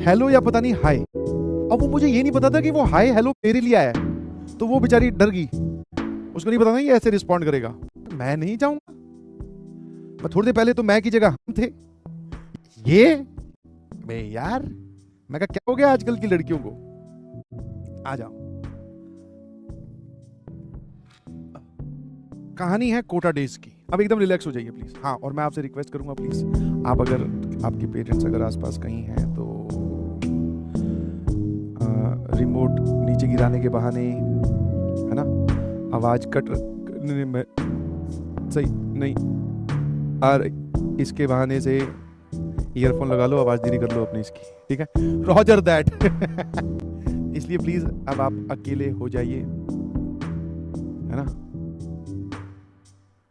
Hello या पता नहीं हाय। अब वो मुझे ये नहीं पता था कि वो हाय हेलो मेरे लिए आया है, तो वो बेचारी डर गई। उसको नहीं पता था ये ऐसे रिस्पॉन्ड करेगा। मैं नहीं जाऊंगा, मैं थोड़ी देर पहले तो मैं की जगह हम थे। ये मैं यार, मैं कहा क्या हो गया आजकल की लड़कियों को, आ जाओ। कहानी है कोटा डेज की। अब एकदम रिलैक्स हो जाइए प्लीज। हाँ, और मैं आपसे रिक्वेस्ट करूंगा प्लीज, आप अगर आपके पेरेंट्स अगर आसपास कहीं हैं तो रिमोट नीचे गिराने के बहाने, है ना, आवाज कट सही नहीं आ रही, इसके बहाने से ईयरफोन लगा लो, आवाज धीरे कर लो अपनी इसकी, ठीक है, रॉजर दैट। इसलिए प्लीज अब आप अकेले हो जाइए, है ना,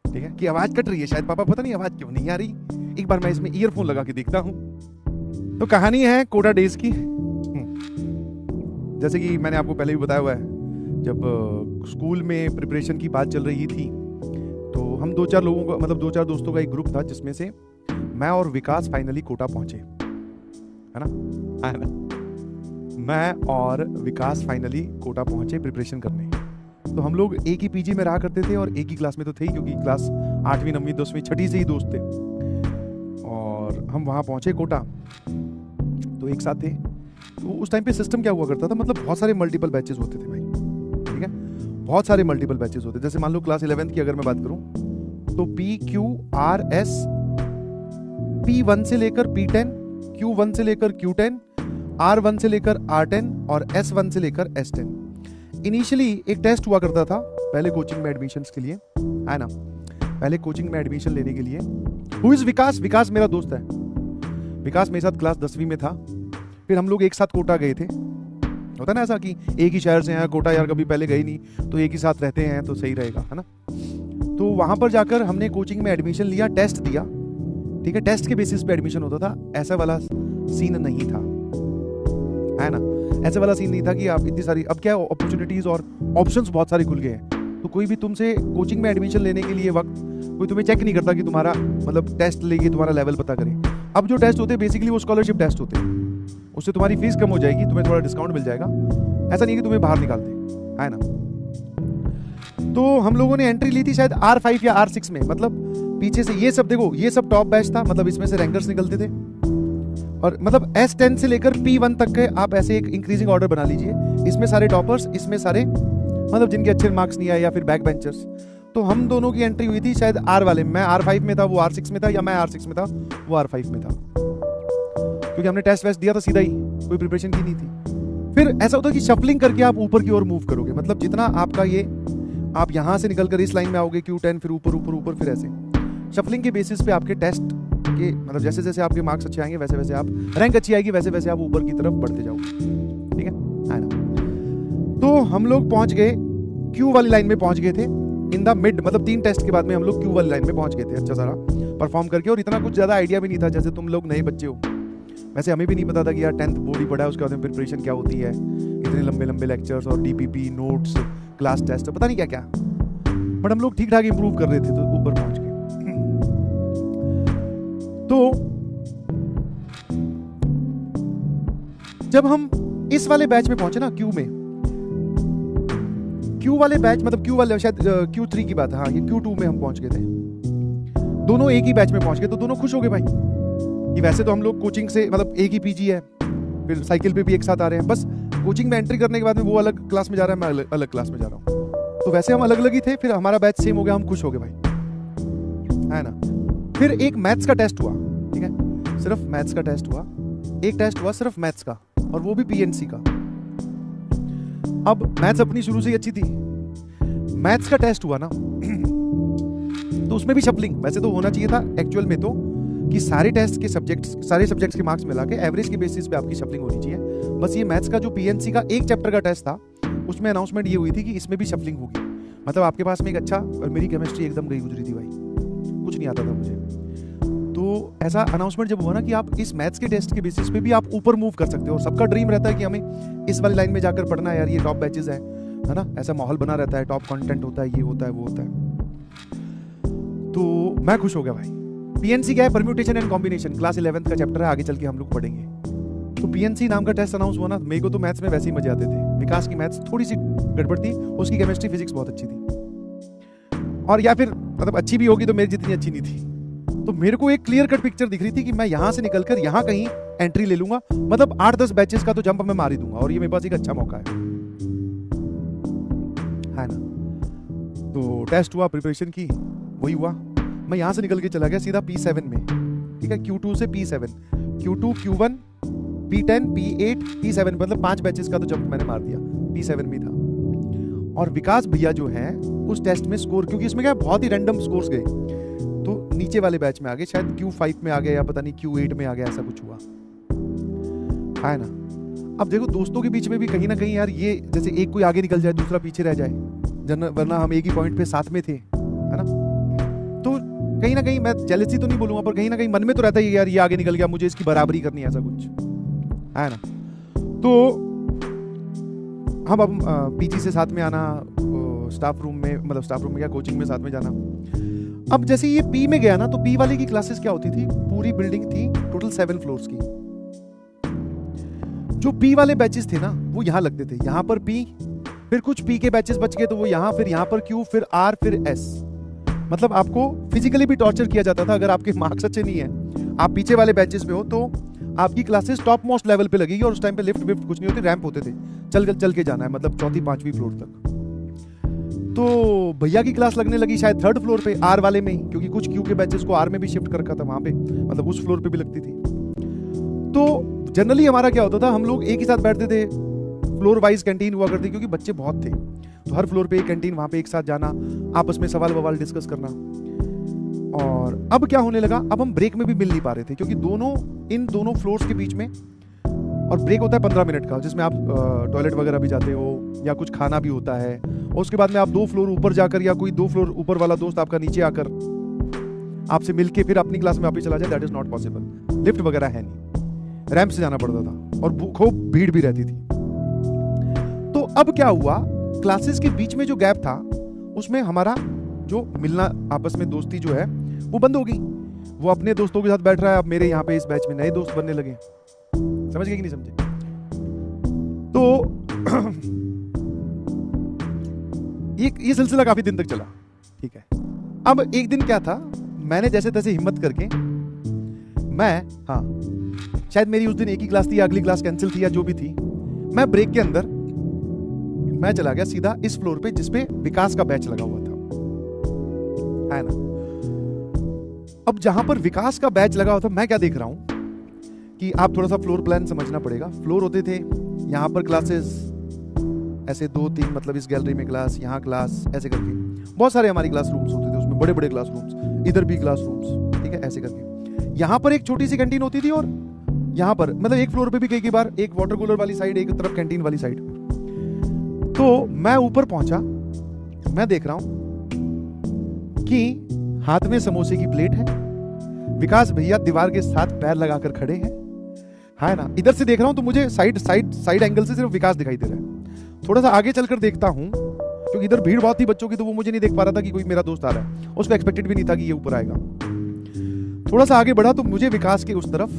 ठीक है, कि आवाज कट रही है शायद, पापा पता नहीं आवाज क्यों नहीं आ रही, एक बार मैं इसमें ईयरफोन लगा के देखता हूं। तो कहानी है कोटा डेज की। जैसे कि मैंने आपको पहले भी बताया हुआ है, जब स्कूल में प्रिपरेशन की बात चल रही थी तो हम दो चार लोगों का, मतलब दो चार दोस्तों का एक ग्रुप था, जिसमें से मैं और विकास फाइनली कोटा पहुंचे, है ना, मैं और विकास फाइनली कोटा पहुंचे प्रिपरेशन करने। तो हम लोग एक ही पीजी में रहा करते थे और एक ही क्लास में तो थे ही, क्योंकि क्लास 8वीं 9वीं 10वीं 6ठी से ही दोस्त थे। और हम वहाँ पहुँचे कोटा, तो एक साथ थे। तो उस टाइम पे सिस्टम क्या हुआ करता था, मतलब बहुत सारे मल्टीपल बैचेस होते थे भाई, ठीक है, बहुत सारे मल्टीपल बैचेस होते। जैसे मान लो क्लास 11th की अगर मैं बात करूँ तो PQRS, P1 से लेकर P10, Q1 से लेकर Q10, R1 से लेकर R10 और S1 से लेकर S10। इनिशियली एक टेस्ट हुआ करता था पहले कोचिंग में एडमिशन्स के लिए, है ना, पहले कोचिंग में एडमिशन लेने के लिए। हु इज विकास? विकास मेरा दोस्त है। विकास मेरे साथ क्लास 10वीं में था। फिर हम लोग एक साथ कोटा गए थे। होता ना ऐसा कि एक ही शहर से हैं, कोटा यार कभी पहले गए नहीं, तो एक ही साथ रहते हैं तो सही रहेगा, है ना। तो वहां पर जाकर हमने कोचिंग में एडमिशन लिया, टेस्ट दिया, ठीक है, टेस्ट के बेसिस पे एडमिशन होता था। ऐसा वाला सीन नहीं था, है ना, ऐसा वाला सीन नहीं था कि आप इतनी सारी, अब क्या अपॉर्चुनिटीज और ऑप्शंस बहुत सारे खुल गए हैं। तो कोई भी तुमसे कोचिंग में एडमिशन लेने के लिए वक्त कोई तुम्हें चेक नहीं करता कि तुम्हारा मतलब टेस्ट लेके तुम्हारा लेवल पता करे। अब जो टेस्ट होते हैं बेसिकली वो स्कॉलरशिप टेस्ट होते हैं, उससे तुम्हारी फीस कम हो जाएगी, तुम्हें थोड़ा डिस्काउंट मिल जाएगा। ऐसा नहीं कि तुम्हें बाहर निकालते, है ना। तो हम लोगों ने एंट्री ली थी शायद R5 या R6 में, मतलब पीछे से ये सब देखो, ये सब टॉप बैच था, मतलब इसमें से रैंकर्स निकलते थे। और मतलब S10 से लेकर P1 तक के आप ऐसे एक इंक्रीजिंग ऑर्डर बना लीजिए, इसमें सारे टॉपर्स, इसमें सारे मतलब जिनके अच्छे मार्क्स नहीं आए या फिर बैक बेंचर्स। तो हम दोनों की एंट्री हुई थी शायद R वाले, मैं R5 में था, वो R6 में था, या मैं R6 में था, वो R5 में था, क्योंकि हमने टेस्ट वेस्ट दिया था सीधा ही, कोई प्रिपरेशन की नहीं थी। फिर ऐसा होता है कि शफलिंग करके आप ऊपर की ओर मूव करोगे, मतलब जितना आपका ये, आप यहां से निकलकर इस लाइन में आओगे Q10, फिर ऊपर ऊपर ऊपर, फिर ऐसे शफलिंग के बेसिस पे आपके टेस्ट के, मतलब जैसे जैसे आपके मार्क्स अच्छे आएंगे वैसे वैसे आप, रैंक अच्छी आएगी वैसे वैसे आप ऊपर की तरफ बढ़ते जाओगे, ठीक है ना। तो हम लोग पहुंच गए Q वाली लाइन में, पहुंच गए थे इन द मिड, मतलब 3 टेस्ट के बाद में हम लोग Q वाली लाइन में पहुंच गए थे अच्छा सारा परफॉर्म करके। और इतना कुछ ज्यादा आइडिया भी नहीं था, जैसे तुम लोग नए बच्चे हो, वैसे हमें भी नहीं पता था कि यार 10th बोर्ड ही पढ़ा है, उसके बाद में प्रिपरेशन क्या होती है, इतने लंबे लंबे लेक्चर्स और DPP नोट्स, क्लास टेस्ट, पता नहीं क्या क्या। बट हम लोग ठीक ठाक इंप्रूव कर रहे थे, तो ऊपर पहुंच गए। तो जब हम इस वाले बैच में पहुंचे ना, Q वाले बैच, मतलब Q वाले शायद Q3 की बात है, हाँ, ये Q2 में हम पहुंच गए थे। दोनों एक ही बैच में पहुंच गए, तो दोनों खुश हो गए भाई कि वैसे तो हम लोग कोचिंग से, मतलब एक ही पीजी है, फिर साइकिल पे भी एक साथ आ रहे हैं, बस कोचिंग में एंट्री करने के बाद में वो अलग क्लास में जा रहा है, मैं अलग क्लास में जा रहा हूँ, तो वैसे हम अलग अलग ही थे। फिर हमारा बैच सेम हो गया, हम खुश हो गए भाई, है ना। फिर एक मैथ्स का टेस्ट हुआ, ठीक है, सिर्फ मैथ्स का टेस्ट हुआ, एक टेस्ट हुआ सिर्फ मैथ्स का, और वो भी PNC का। अब मैथ्स अपनी शुरू से ही अच्छी थी, मैथ्स का टेस्ट हुआ ना, तो उसमें भी शफलिंग, वैसे तो होना चाहिए था एक्चुअल में तो कि सारे टेस्ट के सब्जेक्ट्स, सारे सब्जेक्ट्स के मार्क्स मिला के एवरेज के बेसिस पे आपकी शफलिंग होनी चाहिए। बस ये मैथ्स का जो PNC का एक चैप्टर का टेस्ट था, उसमें अनाउंसमेंट ये हुई थी कि इसमें भी शफलिंग होगी। मतलब आपके पास में एक अच्छा, और मेरी केमिस्ट्री एकदम गई गुजरी थी भाई, कुछ नहीं आता था मुझे। तो ऐसा अनाउंसमेंट जब हुआ ना कि आप इस मैथ्स के टेस्ट के बेसिस पे भी आप ऊपर मूव कर सकते हो, सबका ड्रीम रहता है कि हमें इस वाली लाइन में जाकर पढ़ना है यार, ये टॉप बैचेस है ना, ऐसा माहौल बना रहता है, टॉप कंटेंट होता है, ये होता है वो होता है। तो मैं खुश हो गया भाई। PNC क्या है? Permutation and combination, class 11th का चैप्टर है, आगे चल के हम लोग पढ़ेंगे। तो पीएनसी नाम का टेस्ट अनाउंस हुआ ना, मेरे को तो मैथ्स में वैसे ही मजे आते थे। विकास की मैथ्स थोड़ी सी गड़बड़ थी, उसकी केमिस्ट्री फिजिक्स बहुत अच्छी थी, और या फिर मतलब अच्छी भी होगी तो मेरी जितनी अच्छी नहीं थी। तो मेरे को एक क्लियर कट पिक्चर दिख रही थी कि मैं यहां से निकलकर यहां कहीं एंट्री ले लूंगा, मतलब 8-10 बैचेस का तो जंप मैं मार ही दूंगा, और ये मेरे पास एक अच्छा मौका है ना। तो टेस्ट हुआ, प्रिपरेशन की, वही हुआ। मैं यहां से निकल के चला गया सीधा P7 में, ठीक है, Q2 से P7, Q2 Q1 P10 P8 P7, मतलब 5 बैचेस का तो जंप मैंने मार दिया, P7 में था। और विकास भैया जो है उस टेस्ट में स्कोर, क्योंकि इसमें क्या बहुत ही रैंडम स्कोर्स गए, तो नीचे वाले बैच में आ गए, शायद Q5 में आ गया या पता नहीं Q8 में आ गया, ऐसा कुछ हुआ है ना। अब देखो दोस्तों के बीच में भी कहीं ना कहीं यार ये, जैसे एक कोई आगे निकल जाए दूसरा पीछे रह जाए, वरना हम एक ही पॉइंट पे साथ में थे, है ना। तो कहीं ना कहीं मैं जेलसी तो नहीं बोलूंगा, पर कहीं ना कहीं मन में तो रहता है यार ये आगे निकल गया, मुझे इसकी बराबरी करनी है, ऐसा कुछ है ना। तो हम अब पीजी से साथ में आना, स्टाफ रूम में, मतलब स्टाफ रूम में क्या, कोचिंग में साथ में जाना। अब जैसे ये पी में गया ना, तो पी वाले की क्लासेस क्या होती थी, पूरी बिल्डिंग थी टोटल 7 फ्लोर्स की। जो पी वाले बैचेस थे ना वो यहाँ लगते थे, यहाँ पर पी, फिर कुछ पी के बैचेस बच गए तो वो यहाँ, फिर यहाँ पर क्यू, फिर आर, फिर एस। मतलब आपको फिजिकली भी टॉर्चर किया जाता था अगर आपके मार्क्स अच्छे नहीं है, आप पीछे वाले बैचेस में हो, तो आपकी क्लासेस टॉप मोस्ट लेवल पे लगेगी, और उस टाइम पे लिफ्ट विफ्ट कुछ नहीं होती, रैंप होते थे, चल के जाना है, मतलब 4वीं-5वीं फ्लोर तक। तो भैया की क्लास लगने लगी शायद 3rd फ्लोर पे, आर वाले में ही, क्योंकि कुछ क्यू के बैचेस को आर में भी शिफ्ट कर रखा था वहां पे, मतलब उस फ्लोर पे भी लगती थी। तो जनरली हमारा क्या होता था, हम लोग एक ही साथ बैठते थे, फ्लोर वाइज कैंटीन हुआ करती, क्योंकि बच्चे बहुत थे, तो हर फ्लोर पे एक कैंटीन, वहां पे एक साथ जाना, आपस में सवाल ववाल डिस्कस करना। और अब क्या होने लगा, अब हम ब्रेक में भी मिल नहीं पा रहे थे, क्योंकि इन दोनों फ्लोर्स के बीच में, और ब्रेक होता है 15 मिनट का, जिसमें आप टॉयलेट वगैरह भी जाते हो या कुछ खाना भी होता है, और उसके बाद में आप 2 फ्लोर ऊपर जाकर, या कोई 2 फ्लोर ऊपर वाला दोस्त आपका नीचे आकर आपसे मिलके फिर अपनी क्लास में वापस चला जाए, that is not possible. Lift वगैरह है नहीं, रैंप से जाना पड़ता था, और खूब भीड़ भी रहती थी। तो अब क्या हुआ, क्लासेस के बीच में जो गैप था उसमें हमारा जो मिलना आपस में दोस्ती जो है वो बंद हो गई। वो अपने दोस्तों के साथ बैठ रहा है, अब मेरे यहाँ पे इस बैच में नए दोस्त बनने लगे। समझ गए कि नहीं समझे? तो ये सिलसिला काफी दिन तक चला, ठीक है। अब एक दिन क्या था, मैंने जैसे तैसे हिम्मत करके शायद मेरी उस दिन एक ही क्लास थी, अगली क्लास कैंसिल थी या जो भी थी, मैं ब्रेक के अंदर मैं चला गया सीधा इस फ्लोर पे जिसपे विकास का बैच लगा हुआ था, है ना। अब जहां पर विकास का बैच लगा हुआ था, मैं क्या देख रहा हूं कि आप थोड़ा सा फ्लोर प्लान समझना पड़ेगा। फ्लोर होते थे, यहां पर क्लासेस ऐसे 2-3, मतलब इस गैलरी में क्लास, यहाँ क्लास, ऐसे करके बहुत सारे हमारी क्लास रूम्स होते थे, उसमें बड़े बड़े क्लास रूम्स, इधर भी क्लास रूम्स, ठीक है, ऐसे करके। यहाँ पर एक छोटी सी कैंटीन होती थी, और यहाँ पर मतलब एक फ्लोर पे भी कई बार एक वाटर कूलर वाली साइड, एक तरफ कैंटीन वाली साइड। तो मैं ऊपर पहुंचा, मैं देख रहा हूं कि हाथ में समोसे की प्लेट है, विकास भैया दीवार के साथ पैर लगाकर खड़े हैं, है ना। इधर से देख रहा हूं तो मुझे साइड एंगल से सिर्फ विकास दिखाई दे रहा है। थोड़ा सा आगे चलकर देखता हूं, क्योंकि इधर भीड़ बहुत थी बच्चों की, तो वो मुझे नहीं देख पा रहा था कि कोई मेरा दोस्त आ रहा है, उसको एक्सपेक्टेड भी नहीं था कि ये ऊपर आएगा। थोड़ा सा आगे बढ़ा तो मुझे विकास के उस तरफ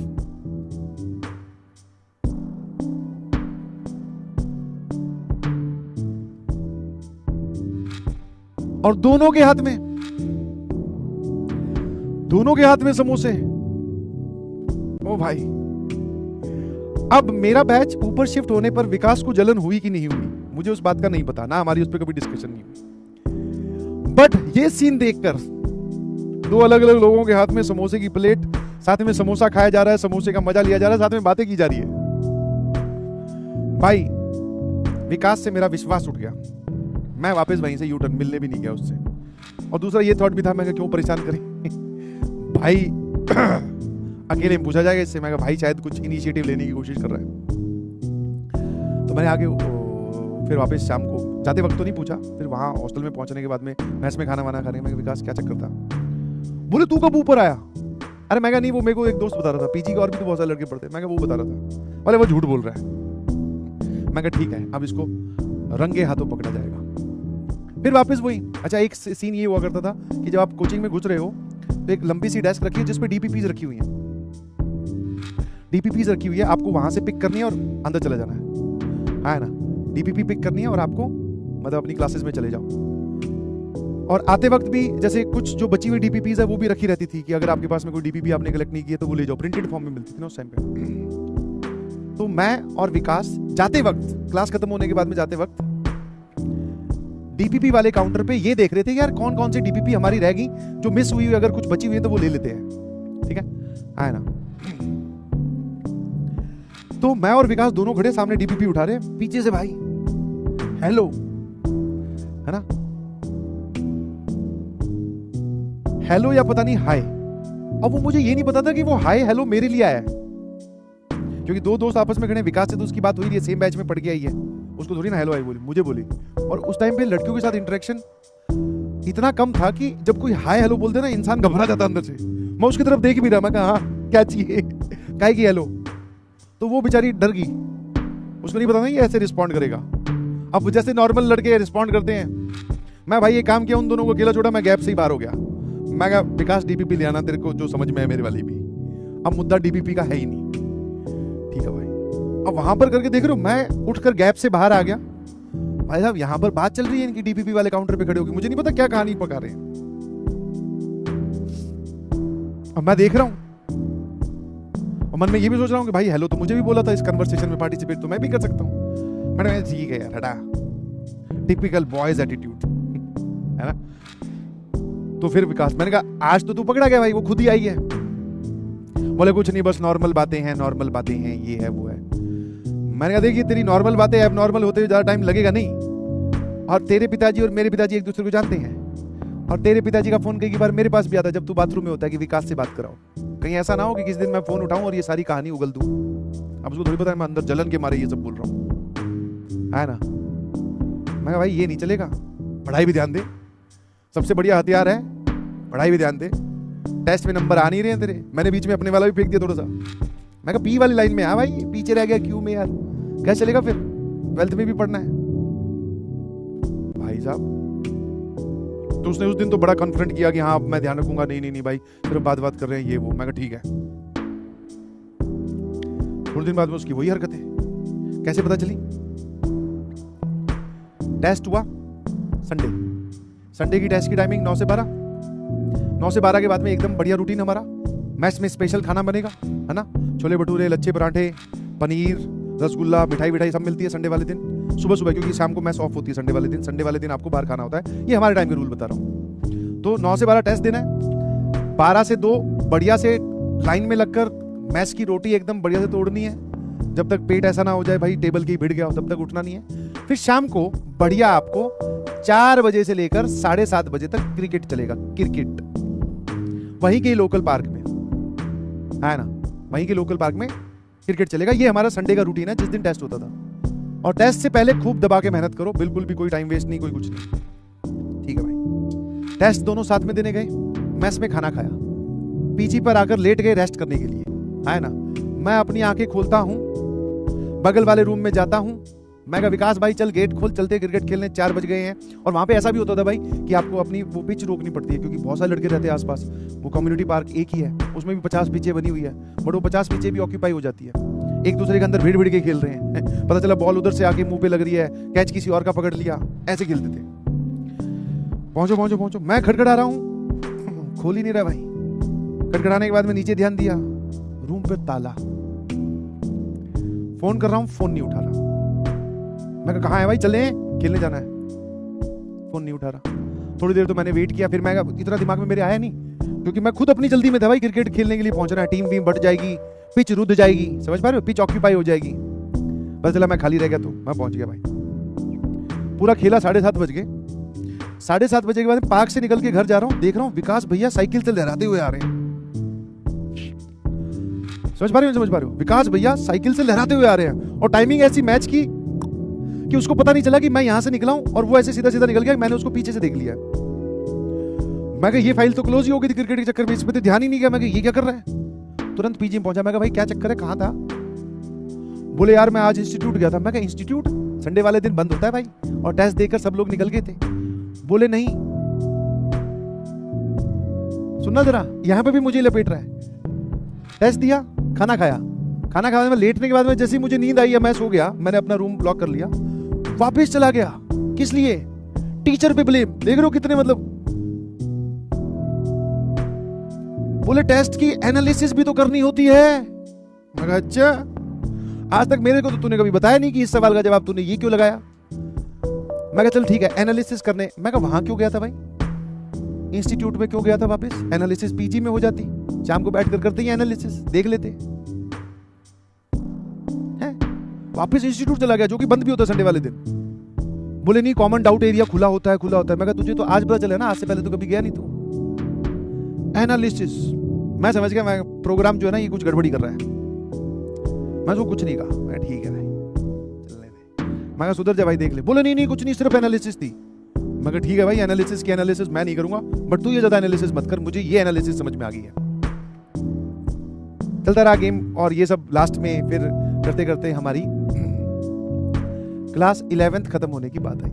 और दोनों के हाथ में समोसे। ओ भाई, अब मेरा बैच ऊपर शिफ्ट होने पर विकास को जलन हुई कि नहीं हुई, मुझे उस बात का नहीं पता, ना हमारी उस पर कभी डिस्कशन नहीं हुई। बट ये सीन देखकर 2 अलग अलग लोगों के हाथ में समोसे की प्लेट, साथ में समोसा खाया जा रहा है, समोसे का मजा लिया जा रहा है, साथ में बातें की जा रही है, भाई विकास से मेरा विश्वास उठ गया। मैं वापस वहीं से यूटर्न, मिलने भी नहीं गया उससे। और दूसरा ये थॉट भी था, मैं क्यों परेशान करें भाई अकेले में पूछा जाएगा इससे, मैं भाई शायद कुछ इनिशिएटिव लेने की कोशिश कर रहा है। तो मैंने आगे फिर वापस शाम को जाते वक्त तो नहीं पूछा, फिर वहां हॉस्टल में पहुंचने के बाद में मैस में खाना वाना खाने में, विकास क्या चक्कर था? बोले तू कब ऊपर आया? अरे मैं कहा नहीं, वो मेरे को एक दोस्त बता रहा था, पीजी के और भी तो बहुत सारे लड़के पढ़ते, मैं कहा वो बता रहा था। बोले वो झूठ बोल रहा है। मैं कहा ठीक है, अब इसको रंगे हाथों पकड़ा जाएगा। फिर वापस वही। अच्छा, एक सीन ये हुआ करता था कि जब आप कोचिंग में घुस रहे हो तो एक लंबी सी डेस्क रखी है जिसपे डीपीपीज रखी हुई हैं। डीपीपीज रखी हुई है, आपको वहां से पिक करनी है और अंदर चले जाना है ना। डीपीपी पिक करनी है और आपको मतलब अपनी क्लासेस में चले जाओ। और आते वक्त भी जैसे कुछ जो बची हुई डीपीपीज है वो भी रखी रहती थी कि अगर आपके पास में कोई डीपीपी आपने कलेक्ट नहीं किया तो वो ले जाओ, प्रिंटेड फॉर्म में मिलती थी ना उस टाइम पे। तो मैं और विकास जाते वक्त, क्लास खत्म होने के बाद में जाते वक्त डीपीपी वाले काउंटर पे ये देख रहे थे यार कौन कौन सी डीपीपी हमारी रह गई जो मिस हुई, अगर कुछ बची हुई है तो वो ले लेते हैं, ठीक है ना। तो मैं और विकास दोनों खड़े सामने डीपीपी उठा रहे, पीछे से भाई हेलो, है ना, हेलो या पता नहीं हाय। अब वो मुझे ये नहीं पता था कि वो हाय हेलो मेरे लिए आया है, क्योंकि दो दोस्त आपस में खड़े, विकास से तो उसकी बात हुई रही है, सेम बैच में पढ़ के आई है, उसको थोड़ी ना हेलो आई बोली, मुझे बोली। और उस टाइम पे लड़कियों के साथ इंटरेक्शन इतना कम था कि जब कोई हाय हेलो बोलते ना इंसान घबरा जाता अंदर से। मैं उसकी तरफ देख भी रहा, मैं कहा हाँ क्या चाहिए, काहे की हेलो। तो वो बेचारी डर गई, उसको नहीं पता ना ये ऐसे रिस्पॉन्ड करेगा। अब जैसे नॉर्मल लड़के रिस्पॉन्ड करते हैं, मैं भाई ये काम किया, उन दोनों को अकेला छोड़ा, मैं गैप से ही बाहर हो गया। मैं कहा विकास डीपीपी ले आना, तेरे को जो समझ में है मेरे वाली भी। अब मुद्दा डीपीपी का है ही नहीं, ठीक है भाई। अब वहां पर करके देख रहे हो, मैं उठकर गैप से बाहर आ गया। भाई साहब यहाँ पर बात चल रही है इनकी, डीपीपी वाले काउंटर पे खड़े होगी, मुझे नहीं पता क्या कहानी पका रहे हैं। अब मैं देख रहा हूं और मन में ये भी सोच रहा हूं कि भाई हेलो तो मुझे भी बोला था इस कन्वर्सेशन में पार्टिसिपेट, तो मैं भी कर सकता हूं। मैंने ठीक है यार, हटा, टिपिकल बॉयज एटीट्यूड, है ना। तो फिर विकास, मैंने कहा आज तो तू पकड़ा गया भाई, वो खुद ही आई है। बोले कुछ नहीं, बस नॉर्मल बातें हैं, नॉर्मल बातें हैं, ये है वो है। मैंने कहा देखिए तेरी नॉर्मल बातें अब नॉर्मल होते हुए ज्यादा टाइम लगेगा नहीं, और तेरे पिताजी और मेरे पिताजी एक दूसरे को जानते हैं, और तेरे पिताजी का फोन कई बार मेरे पास भी आता है जब तू बाथरूम में होता है कि विकास से बात कराओ। कहीं ऐसा ना हो कि किसी दिन मैं फोन उठाऊं और ये सारी कहानी उगल दूं। अब उसको थोड़ी पता है मैं अंदर जलन के मारे ये सब बोल रहा हूं, है ना। मैं कहा भाई ये नहीं चलेगा, पढ़ाई भी ध्यान दे, सबसे बढ़िया हथियार है पढ़ाई भी ध्यान दे। टेस्ट में नंबर आ नहीं रहे हैं तेरे, मैंने बीच में अपने वाला भी फेंक दिया थोड़ा सा। मैं कहा पी वाली लाइन में आ भाई, पीछे रह गया क्यों में यार, क्या चलेगा फिर, 12th में भी पढ़ना है भाई साहब। तो उसने उस दिन तो बड़ा कॉन्फिडेंट किया कि हाँ मैं ध्यान रखूंगा, नहीं नहीं नहीं भाई सिर्फ बात कर रहे हैं ये वो। मैं कहा ठीक है। थोड़े दिन बाद में उसकी वही हरकतें, कैसे पता चली, टेस्ट हुआ संडे की टेस्ट की टाइमिंग 9 से 12, 9 से 12 के बाद में एकदम बढ़िया रूटीन हमारा, मैस में स्पेशल खाना बनेगा, है ना, छोले भटूरे, लच्छे पराठे, पनीर, रसगुल्ला, मिठाई सब मिलती है संडे वाले दिन सुबह, क्योंकि शाम को मैस ऑफ होती है संडे वाले दिन आपको बाहर खाना होता है। ये हमारे टाइम के रूल बता रहा हूँ। तो 9 से 12 टेस्ट देना है, 12 से 2 बढ़िया से लाइन में लगकर मैस की रोटी एकदम बढ़िया से तोड़नी है, जब तक पेट ऐसा ना हो जाए भाई टेबल की भिड़ गया हो, तब तक उठना नहीं है। फिर शाम को बढ़िया आपको 4 बजे से लेकर 7:30 बजे तक क्रिकेट चलेगा, क्रिकेट वहीं के लोकल पार्क में, है ना, वहीं के लोकल पार्क में क्रिकेट चलेगा। ये हमारा संडे का रूटीन है जिस दिन टेस्ट होता था। और टेस्ट से पहले खूब दबा के मेहनत करो, बिल्कुल भी कोई टाइम वेस्ट नहीं, कोई कुछ नहीं, ठीक है भाई। टेस्ट दोनों साथ में देने गए, मैस में खाना खाया, पीजी पर आकर लेट गए रेस्ट करने के लिए, है ना। मैं अपनी आंखें खोलता हूं, बगल वाले रूम में जाता हूं, मैं कहा विकास भाई चल गेट खोल, चलते क्रिकेट खेलने, 4 बज गए हैं। और वहां पे ऐसा भी होता था भाई कि आपको अपनी वो पिच रोकनी पड़ती है, क्योंकि बहुत सारे लड़के रहते हैं आसपास। वो कम्युनिटी पार्क एक ही है, उसमें भी 50 पिचें बनी हुई है, बट वो 50 पिचें भी ऑक्यूपाई हो जाती है, एक दूसरे के अंदर भीड़ के खेल रहे हैं। पता चला बॉल उधर से आके मुंह पे लग रही है, कैच किसी और का पकड़ लिया, ऐसे खेलते थे। पहुंचो, मैं खड़खड़ा रहा हूं, खोल ही नहीं रहा भाई। खड़खड़ाने के बाद में नीचे ध्यान दिया, रूम पे ताला, फोन कर रहा हूं, फोन नहीं उठा रहा। मैं कहा है भाई, चले खेलने जाना है, फोन नहीं उठा रहा। थोड़ी देर तो मैंने वेट किया, फिर मैं इतना दिमाग में मेरे आया नहीं, क्योंकि मैं खुद अपनी जल्दी में था भाई, क्रिकेट खेलने के लिए पहुंच रहा है, टीम बढ़ जाएगी, पिच रुद जाएगी, समझ पा रहे हो, पिच ऑक्यूपाई हो जाएगी। पता चला मैं खाली रह गया, तो मैं पहुंच गया भाई। पूरा खेला, 7:30 बज गए। 7:30 बजे के बाद पार्क से निकल के घर जा रहा हूं, देख रहा हूं विकास भैया साइकिल से लहराते हुए आ रहे हैं। समझ पा रहे हो, विकास भैया साइकिल से लहराते हुए आ रहे हैं, और टाइमिंग ऐसी मैच की कि उसको पता नहीं चला कि मैं यहां से निकला हूं और वो ऐसे सीधा निकल गया, मैंने उसको पीछे से देख लिया। मैं कहा ये फाइल तो क्लोज ही हो गई थी क्रिकेट के चक्कर में, इस पे तो ध्यान ही नहीं गया। मैं कहा ये क्या कर रहा है, तुरंत पीजी में पहुंचा। मैं कहा भाई क्या चक्कर है, कहां था। बोले यार मैं आज इंस्टीट्यूट गया था। मैं कहा इंस्टीट्यूट, संडे वाले दिन बंद होता है भाई, और टेस्ट देकर सब लोग निकल गए थे। बोले नहीं, सुनना जरा, यहां पे भी मुझे लपेट रहा है। टेस्ट दिया, खाना खाया, खाना खाने में लेटने के बाद में जैसे ही मुझे नींद आई है, मैं सो गया, मैंने अपना रूम ब्लॉक कर लिया, वापस चला गया। किस लिए? टीचर पे ब्लेम। देख रहे हो कितने मतलब। बोले टेस्ट की एनालिसिस भी तो करनी होती है। मैं कहा अच्छा, आज तक मेरे को तो तूने कभी बताया नहीं कि इस सवाल का जवाब तूने ये क्यों लगाया। मैं कहा चल ठीक है, एनालिसिस करने। मैं कहा वहां क्यों गया था भाई, इंस्टीट्यूट में क्यों गया था वापस? एनालिसिस पीजी में हो जाती, शाम को बैठ कर करते ही एनालिसिस देख लेते हैं। वापस इंस्टीट्यूट चला गया, जो कि बंद भी होता है संडे वाले दिन। बोले नहीं, कॉमन डाउट एरिया खुला होता है, खुला होता है। मैं कहा तुझे तो आज पता चला ना, आज से पहले तो कभी गया नहीं तू। एनालिसिस, मैं समझ गया मैं प्रोग्राम जो है ना ये कुछ गड़बड़ी कर रहा है। मैं तो कुछ नहीं कहा, मैं ठीक है भाई चलने दे। मैं कहा सुधर जा भाई, देख ले। बोले नहीं नहीं कुछ नहीं, सिर्फ एनालिसिस थी। मैं कहा ठीक है भाई, एनालिसिस की एनालिसिस मैं नहीं करूंगा, बट तू ये ज्यादा एनालिसिस मत कर, मुझे ये एनालिसिस समझ में आ गई है। चलता रहा गेम, और ये सब लास्ट में फिर करते करते हमारी क्लास 11th खत्म होने की बात आई।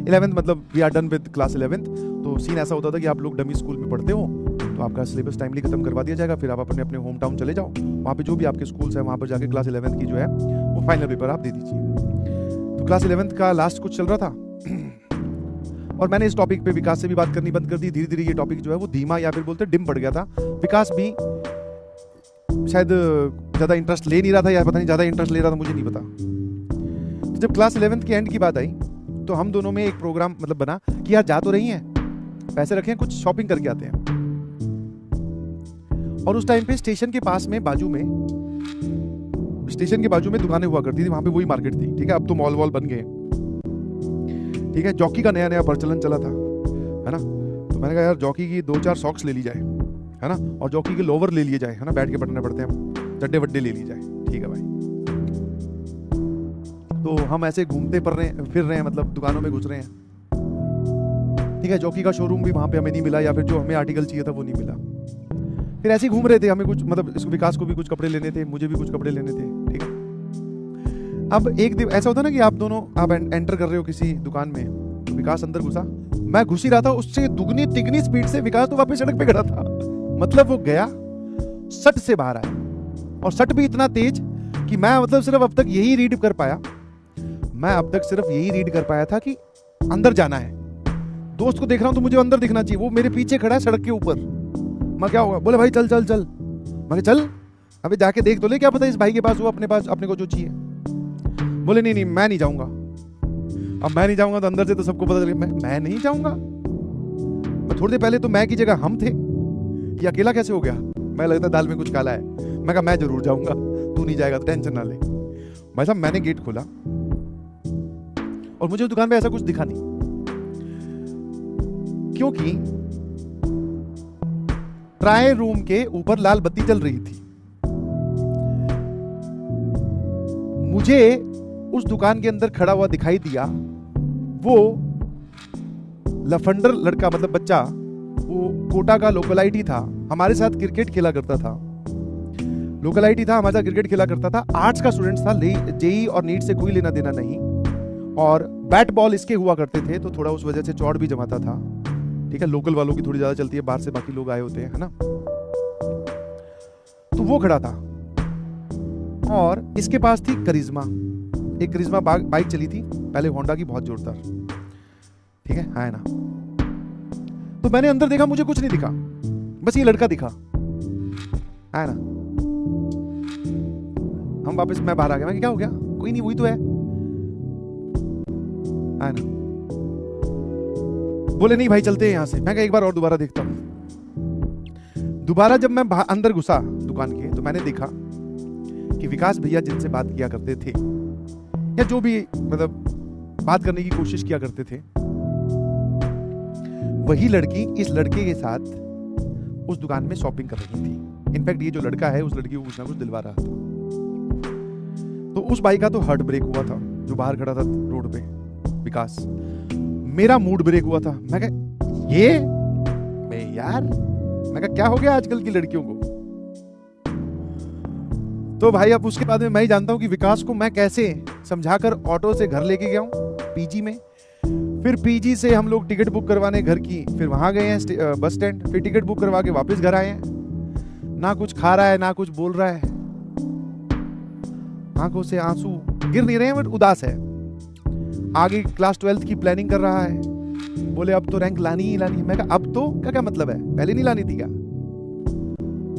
11th मतलब we are done with class 11th। तो सीन ऐसा होता था कि आप लोग डमी स्कूल में पढ़ते हो तो आपका सिलेबस टाइमली खत्म करवा दिया जाएगा, फिर आप अपने अपने होम टाउन चले जाओ, वहाँ पे जो भी आपके स्कूल्स है वहाँ पर जाके क्लास 11th की जो है वो फाइनल पेपर आप दे दीजिए। तो क्लास 11th का लास्ट कुछ चल रहा था और मैंने इस टॉपिक पे विकास से भी बात करनी बंद कर दी। धीरे धीरे ये टॉपिक जो है वो धीमा या फिर बोलते डिम पड़ गया था। विकास भी शायद ज़्यादा इंटरेस्ट ले नहीं रहा था, या पता नहीं ज़्यादा इंटरेस्ट ले रहा था, मुझे नहीं पता। तो जब क्लास 11th की एंड की बात आई तो हम दोनों में एक प्रोग्राम मतलब बना कि यार जा तो रही हैं, पैसे रखें, कुछ शॉपिंग करके आते हैं। और उस टाइम पे स्टेशन के पास में बाजू में दुकानें हुआ करती थी, वहां पे वही मार्केट थी। ठीक है, अब तो मॉल वॉल बन गए। ठीक है, जॉकी का नया नया प्रचलन चला था, है ना। तो मैंने कहा यार जॉकी की 2-4 सॉक्स ले ली जाए, है ना, और जॉकी के लोवर ले लिए जाए, है ना, बैठ के पढ़ने पड़ते हैं, चड्डे वड्डे ले ली जाए। ठीक है भाई। तो हम ऐसे घूमते फिर रहे हैं, मतलब दुकानों में घुस रहे हैं। ठीक है, जॉकी का शोरूम भी वहां पे हमें नहीं मिला, या फिर जो हमें आर्टिकल चाहिए था वो नहीं मिला। फिर ऐसे ही घूम रहे थे, हमें कुछ मतलब इसको विकास को भी कुछ कपड़े लेने थे, मुझे भी कुछ कपड़े लेने थे। ठीक है, अब एक दिन ऐसा होता ना कि आप दोनों एंटर कर रहे हो किसी दुकान में, तो विकास अंदर घुसा, मैं घुस ही रहा था, उससे दुगनी तिगनी स्पीड से विकास तो वापस सड़क पे खड़ा था। मतलब वो गया, सट से बाहर आया, और सट भी इतना तेज कि मैं मतलब सिर्फ अब तक यही रीड कर पाया था कि अंदर जाना है। दोस्त को देख रहा हूं तो मुझे अंदर दिखना चाहिए, वो मेरे पीछे खड़ा है सड़क के ऊपर। मैं क्या होगा? बोले भाई चल चल चल। मैं चल, अबे जाके देख तो ले, क्या पता इस भाई के पास वो अपने को जो चाहिए। बोले नहीं नहीं मैं नहीं जाऊंगा। अब मैं नहीं जाऊंगा तो अंदर से तो सबको पता चल गया मैं नहीं जाऊंगा। थोड़ी देर पहले तो मैं की जगह हम थे, ये अकेला कैसे हो गया? मैं लगता दाल में कुछ काला है। मैं कहा मैं जरूर जाऊंगा, तू नहीं जाएगा तो टेंशन ना ले। भाई साहब मैंने गेट खोला और मुझे उस दुकान पे ऐसा कुछ दिखा नहीं, क्योंकि ट्रायल रूम के ऊपर लाल बत्ती जल रही थी। मुझे उस दुकान के अंदर खड़ा हुआ दिखाई दिया वो लफंडर लड़का, मतलब बच्चा, वो कोटा का लोकल आईटी था, हमारे साथ क्रिकेट खेला करता था। लोकल आईटी था, हमारे साथ क्रिकेट खेला करता था, आर्ट्स का स्टूडेंट था, जेई और नीट से कोई लेना देना नहीं, और बैट बॉल इसके हुआ करते थे, तो थोड़ा उस वजह से चौड़ भी जमाता था। ठीक है, लोकल वालों की थोड़ी ज्यादा चलती है, बाहर से बाकी लोग आए होते हैं, है ना। तो वो खड़ा था और इसके पास थी करिश्मा, एक करिश्मा बाइक चली थी पहले, होंडा की, बहुत जोरदार। ठीक है ना। तो मैंने अंदर देखा, मुझे कुछ नहीं दिखा, बस ये लड़का दिखा, है ना। हम वापस, मैं बाहर आ गया, मैं क्या हो गया? कोई नहीं, वही तो है ना। बोले नहीं भाई चलते हैं यहां से। मैं एक बार और दोबारा देखता हूं। दोबारा जब मैं अंदर घुसा दुकान के, तो मैंने देखा कि विकास भैया जिनसे बात किया करते थे, या जो भी मतलब बात करने की कोशिश किया करते थे, वही लड़की इस लड़के के साथ उस दुकान में शॉपिंग कर रही थी। इनफैक्ट ये जो लड़का है उस लड़की को कुछ ना कुछ दिलवा रहा था। तो उस भाई का तो हार्ट ब्रेक हुआ था, जो बाहर खड़ा था रोड पे, विकास। मेरा मूड ब्रेक हुआ था। मैं कहा क्या हो गया आजकल की लड़कियों को? तो भाई अब उसके बाद में मैं ही जानता हूं कि विकास को मैं कैसे समझाकर ऑटो से घर लेके गया हूं पीजी में, फिर पीजी से हम लोग टिकट बुक करवाने घर की, फिर वहां गए हैं बस स्टैंड, फिर टिकट बुक करवा के वापस घर आए हैं। ना कुछ खा रहा है, ना कुछ बोल रहा है, आंखों से आंसू गिर नहीं रहे हैं बट उदास है। आगे क्लास 12th की प्लानिंग कर रहा है। बोले अब तो रैंक लानी ही लानी है। मैं कहा अब तो क्या क्या मतलब है, पहले नहीं लानी थी क्या?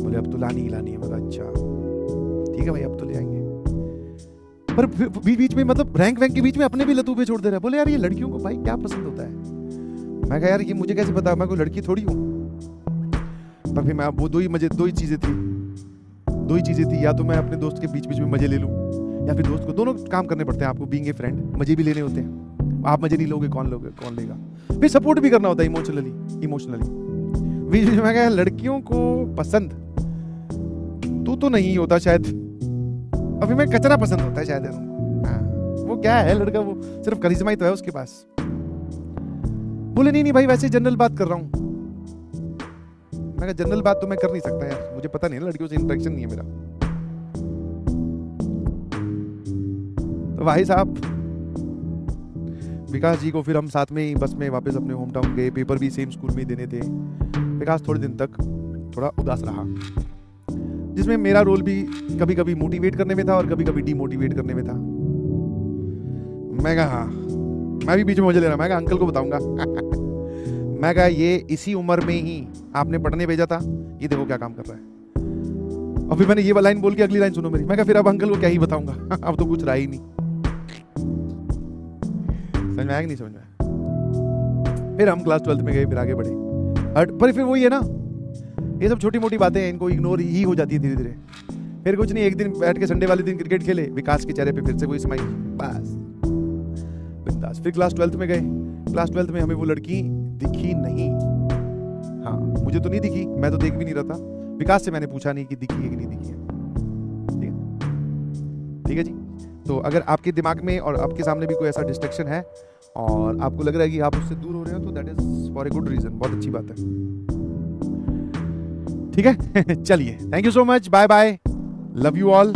बोले अब तो लानी ही लानी है। मैं कहा अच्छा ठीक है भाई, अब तो ले आएंगे। पर बीच बीच में मतलब रैंक वैंक के बीच में अपने भी लतूफे छोड़ दे रहा है। बोले यार ये लड़कियों को भाई क्या पसंद होता है? मैं कहा यार ये मुझे कैसे पता, मैं कोई लड़की थोड़ी हूँ। पर फिर मैं वो दो ही चीजें थी, या तो मैं अपने दोस्त के बीच बीच में मजे ले लूँ, या फिर दोस्त को, दोनों काम करने पड़ते हैं आपको। बीइंग ए फ्रेंड मजे भी लेने होते हैं। आप मजे नहीं लोगे कौन लेगा? फिर सपोर्ट भी करना होता है इमोशनली। बीच में मैं कहा लड़कियों को पसंद तू तो नहीं होता शायद, अभी मैं कचरा पसंद होता है शायद। वो क्या है लड़का, वो सिर्फ करिश्मा ही तो है उसके पास। बोले नहीं भाई वैसे जनरल बात कर रहा हूँ। मैं कहा जनरल बात तो मैं कर नहीं सकता यार, मुझे पता नहीं है, लड़कियों से इंटरेक्शन नहीं है मेरा। तो भाई साहब विकास जी को फिर हम साथ में ही बस में वापस अपने होम टाउन गए। पेपर भी सेम स्कूल में ही देने थे। विकास थोड़े दिन तक थोड़ा उदास रहा, जिसमें मेरा रोल भी कभी कभी मोटिवेट करने में था और कभी कभी डीमोटिवेट करने में था। मैं कहा हाँ, मैं भी बीच में मजे ले रहा। मैं कहा अंकल को बताऊंगा। मैं कहा ये इसी उम्र में ही आपने पढ़ने भेजा था, ये देखो क्या काम कर रहा है। और फिर मैंने ये लाइन बोल के अगली लाइन सुनो मेरी। मैं कहा फिर अब अंकल को क्या ही बताऊंगा, अब तो कुछ रहा ही नहीं। समझ में आया कि नहीं समझ में आया? फिर हम क्लास 12th में गए, फिर आगे बढ़े। पर फिर वही है ना, ये सब छोटी मोटी बातें हैं, इनको इग्नोर ही हो जाती है धीरे धीरे। फिर कुछ नहीं, एक दिन बैठ के संडे वाले दिन क्रिकेट खेले, विकास के चेहरे पे फिर से वही स्माइल, बस बिंदास। फिर क्लास 12th में गए। क्लास 12th में हमें वो लड़की दिखी नहीं। हाँ मुझे तो नहीं दिखी, मैं तो देख भी नहीं रहा था। विकास से मैंने पूछा नहीं कि दिखी है कि नहीं दिखी है। ठीक है जी। तो अगर आपके दिमाग में और आपके सामने भी कोई ऐसा डिस्ट्रैक्शन है और आपको लग रहा है कि आप उससे दूर हो रहे हो, तो that is for a good reason, बहुत अच्छी बात है। ठीक है। चलिए, thank you so much, bye bye, love you all.